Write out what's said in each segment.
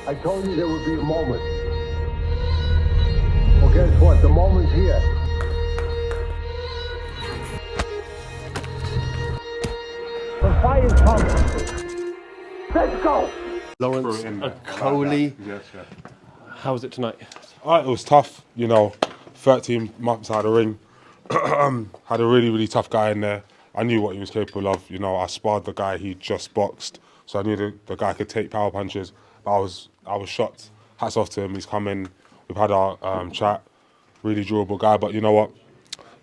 I told you there would be a moment. Well, guess what? The moment's here. The fire's coming. Let's go. Lawrence OKOLIE. Yes, yeah. How was it tonight? It was tough, 13 months out of the ring. Had a really, really tough guy in there. I knew what he was capable of. I sparred the guy he just boxed, so I knew the guy could take power punches. But I was shocked. Hats off to him. He's come in. We've had our chat. Really durable guy, but you know what?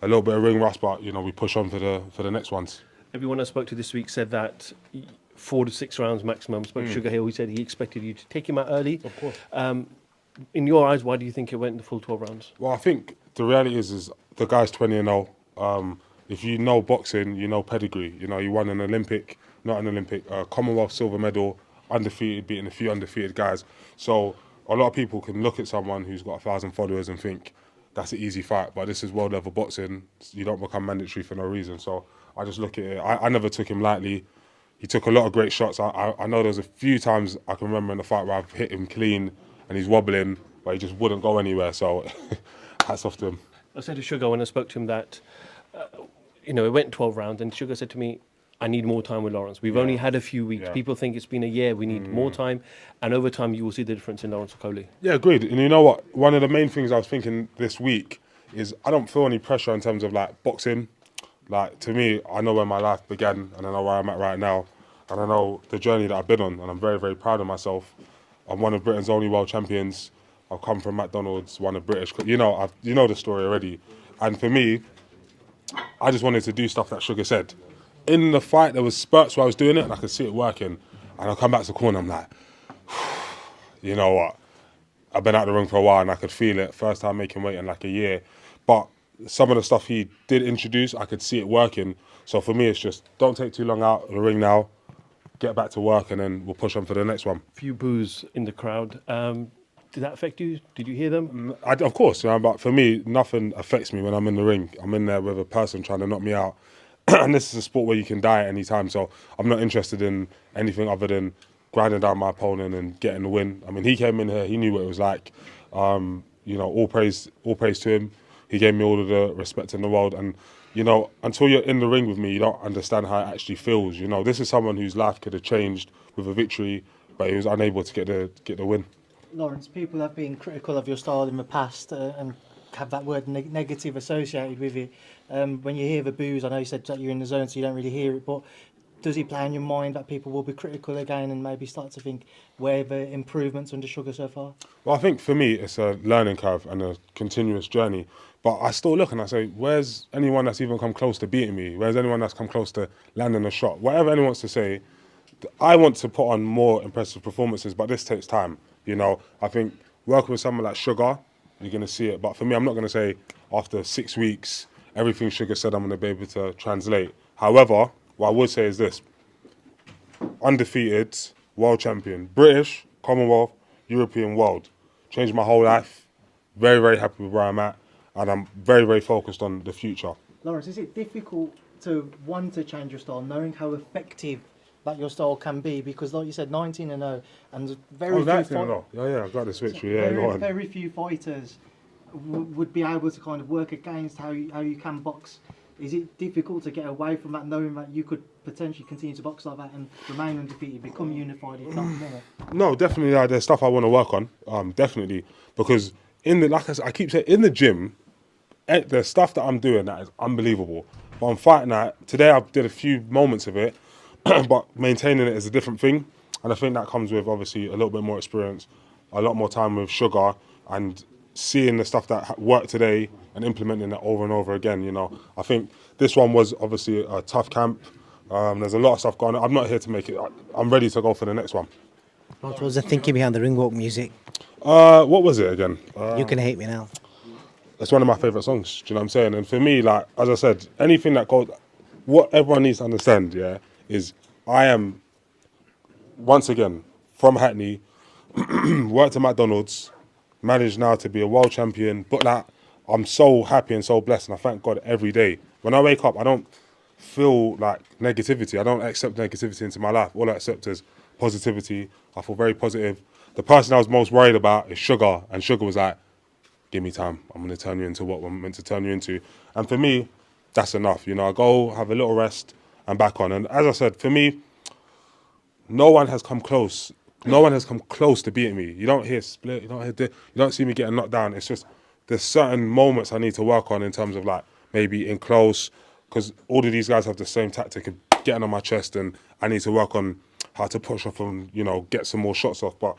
A little bit of ring rust, but we push on for the next ones. Everyone I spoke to this week said that 4 to 6 rounds maximum. Spoke to Sugar Hill. He said he expected you to take him out early. Of course. In your eyes, why do you think it went the full 12 rounds? Well, I think the reality is the guy's 20-0. If you know boxing, you know pedigree. He won an Olympic, not an Olympic, Commonwealth silver medal, undefeated, beating a few undefeated guys. So a lot of people can look at someone who's got 1,000 followers and think that's an easy fight, but this is world level boxing. You don't become mandatory for no reason. So I just look at it. I never took him lightly. He took a lot of great shots. I know there's a few times I can remember in the fight where I've hit him clean and he's wobbling, but he just wouldn't go anywhere. So hats off to him. I said to Sugar when I spoke to him that, it went 12 rounds, and Sugar said to me, I need more time with Lawrence. We've only had a few weeks. Yeah. People think it's been a year. We need more time. And over time, you will see the difference in Lawrence OKOLIE. Yeah, agreed. And you know what? One of the main things I was thinking this week is I don't feel any pressure in terms of like boxing. Like to me, I know where my life began and I know where I'm at right now. And I know the journey that I've been on, and I'm very, very proud of myself. I'm one of Britain's only world champions. I've come from McDonald's, won a British... You know the story already. And for me, I just wanted to do stuff that Sugar said. In the fight, there was spurts where I was doing it and I could see it working. And I come back to the corner, I'm like, you know what? I've been out the ring for a while and I could feel it. First time making weight in like a year. But some of the stuff he did introduce, I could see it working. So for me, it's just don't take too long out of the ring now. Get back to work and then we'll push on for the next one. Few boos in the crowd. Did that affect you? Did you hear them? Of course, but for me, nothing affects me when I'm in the ring. I'm in there with a person trying to knock me out. And this is a sport where you can die at any time. So I'm not interested in anything other than grinding down my opponent and getting the win. I mean, he came in here, he knew what it was like. All praise to him. He gave me all of the respect in the world. And, until you're in the ring with me, you don't understand how it actually feels. This is someone whose life could have changed with a victory, but he was unable to get the win. Lawrence, people have been critical of your style in the past and have that word negative associated with it. When you hear the boos, I know you said that you're in the zone so you don't really hear it, but does it play on your mind that people will be critical again and maybe start to think where the improvements under Sugar so far? Well, I think for me it's a learning curve and a continuous journey. But I still look and I say, where's anyone that's even come close to beating me? Where's anyone that's come close to landing a shot? Whatever anyone wants to say, I want to put on more impressive performances, but this takes time. I think working with someone like Sugar, you're going to see it. But for me, I'm not going to say after 6 weeks, everything Sugar said I'm going to be able to translate. However, what I would say is this. Undefeated, world champion, British, Commonwealth, European, world. Changed my whole life. Very, very happy with where I'm at. And I'm very, very focused on the future. Lawrence, is it difficult to want to change your style, knowing how effective that your style can be? Because like you said, 19-0 and very few I got the switch. Go on. Very few fighters would be able to kind of work against how you can box. Is it difficult to get away from that, knowing that you could potentially continue to box like that and remain undefeated, become unified, if not more? No, definitely. There's stuff I want to work on. Definitely, because I keep saying, in the gym, the stuff that I'm doing that is unbelievable. But I'm fighting that today. I did a few moments of it, but maintaining it is a different thing. And I think that comes with obviously a little bit more experience, a lot more time with Sugar, and seeing the stuff that worked today and implementing it over and over again. I think this one was obviously a tough camp. There's a lot of stuff going on. I'm not here to make it. I'm ready to go for the next one. What was the thinking behind the ring walk music? What was it again? You Can Hate Me Now. It's one of my favourite songs, do you know what I'm saying? And for me, like, as I said, anything that goes... What everyone needs to understand, is I am, once again, from Hackney, worked at McDonald's, managed now to be a world champion, but like, I'm so happy and so blessed, and I thank God every day. When I wake up, I don't feel like negativity. I don't accept negativity into my life. All I accept is positivity. I feel very positive. The person I was most worried about is Sugar, and Sugar was like, give me time. I'm going to turn you into what I'm meant to turn you into. And for me, that's enough. You know, I go have a little rest and back on. And as I said, for me, no one has come close. No one has come close to beating me. You don't hear split. You don't hear. You don't see me getting knocked down. It's just there's certain moments I need to work on in terms of like maybe in close, because all of these guys have the same tactic of getting on my chest, and I need to work on how to push off and get some more shots off. But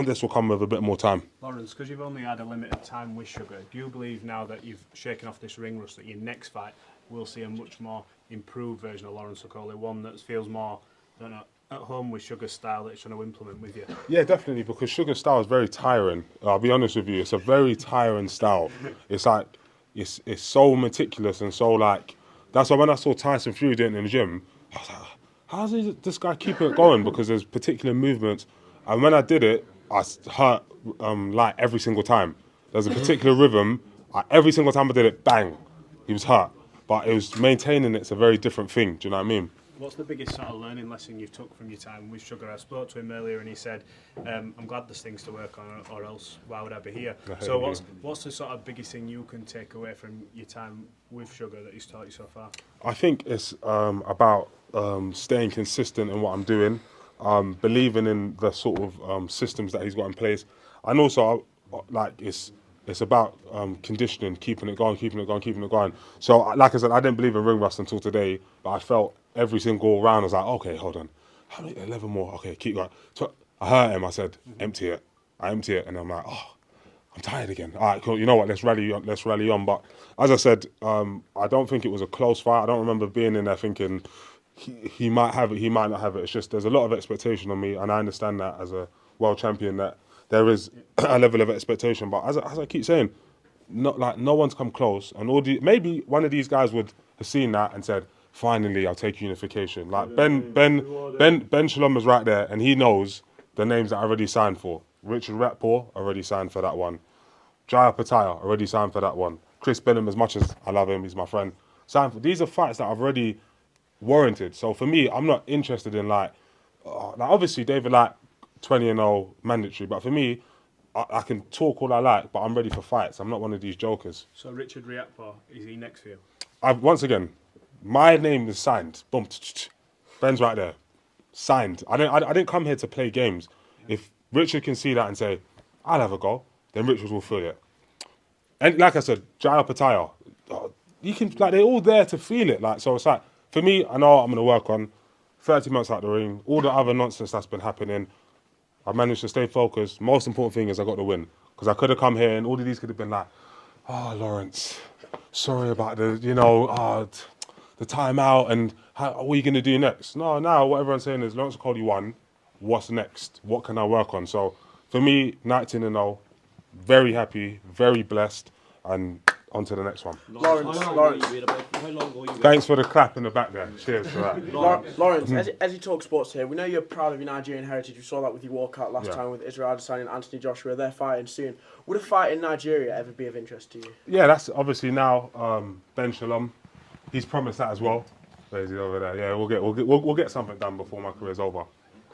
this will come with a bit more time. Lawrence, because you've only had a limited time with Sugar, do you believe now that you've shaken off this ring rust that your next fight will see a much more improved version of Lawrence OKOLIE, one that feels more, I don't know, at home with Sugar's style that he's trying to implement with you? Yeah, definitely, because Sugar's style is very tiring. I'll be honest with you, it's a very tiring style. It's like, it's so meticulous and so like, that's why when I saw Tyson Fury doing it in the gym, I was like, how does this guy keep it going? Because there's particular movements, and when I did it, I hurt like every single time. There's a particular rhythm, every single time I did it, bang, he was hurt. But it was maintaining it's a very different thing, do you know what I mean? What's the biggest sort of learning lesson you've took from your time with Sugar? I spoke to him earlier and he said, I'm glad there's things to work on, or else why would I be here? So what's the sort of biggest thing you can take away from your time with Sugar that he's taught you so far? I think it's about staying consistent in what I'm doing, believing in the sort of systems that he's got in place, and also like it's about conditioning, keeping it going. So like I said, I didn't believe in ring rust until today, but I felt every single round I was like, okay, hold on, how many? 11 more, okay, keep going. So I hurt him, I said, empty it. I empty it, and I'm like, oh, I'm tired again. All right, cool, you know what, let's rally on. But as I said, I don't think it was a close fight. I don't remember being in there thinking he might have it, he might not have it. It's just there's a lot of expectation on me, and I understand that as a world champion that there is a level of expectation. But as I keep saying, no one's come close, and maybe one of these guys would have seen that and said, finally, I'll take unification. Like Ben Shalom is right there, and he knows the names that I already signed for. Richard Ratpor already signed for that one. Jaya Pataya already signed for that one. Chris Benham, as much as I love him, he's my friend, signed for. These are fights that I've already warranted. So for me, I'm not interested in like obviously David like 20-0 mandatory, but for me, I can talk all I like, but I'm ready for fights. I'm not one of these jokers. So Richard Riakpo, is he next for you? Once again, my name is signed. Boom. Ben's right there. Signed. I didn't come here to play games. If Richard can see that and say, I'll have a go, then Richard will feel it. And like I said, Jaya Pataya, you can, like, they're all there to feel it. Like, so it's like, for me, I know I'm going to work on 30 months out the ring, all the other nonsense that's been happening. I managed to stay focused. Most important thing is I got the win. Because I could have come here and all of these could have been like, oh, Lawrence, sorry about the, the timeout and what are you going to do next? No, now what everyone's saying is Lawrence OKOLIE won. What's next? What can I work on? So for me, 19-0, very happy, very blessed, and on to the next one. Lawrence. Thanks for the clap in the back there. Cheers for that. Lawrence, as you talk sports here, we know you're proud of your Nigerian heritage. We saw that with your walkout last time with Israel Adesanya and Anthony Joshua. They're fighting soon. Would a fight in Nigeria ever be of interest to you? Yeah, that's obviously now Ben Shalom. He's promised that as well. There's he over there. Yeah, we'll get something done before my career's over.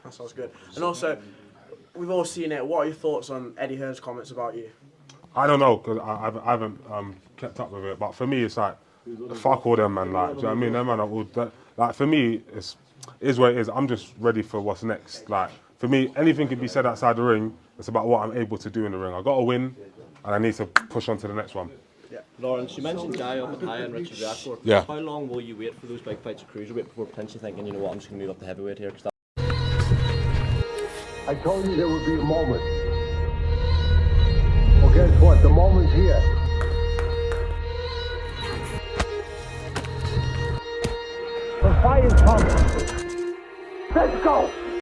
That sounds good. And also, we've all seen it. What are your thoughts on Eddie Hearn's comments about you? I don't know, because I haven't kept up with it. But for me, it's like, fuck all them, man. Like, do you know what I mean? Them man are all like, for me, it is what it is. I'm just ready for what's next. Like, for me, anything can be said outside the ring. It's about what I'm able to do in the ring. I got to win, and I need to push on to the next one. Yeah. Lawrence, you mentioned Jaya Pataya and Richard Riakpo. Yeah. How long will you wait for those big fights at cruiserweight before potentially thinking, you know what, I'm just going to move up to heavyweight here? Cause I told you there would be a moment. Well, guess what? The moment's here. The fight is coming. Let's go!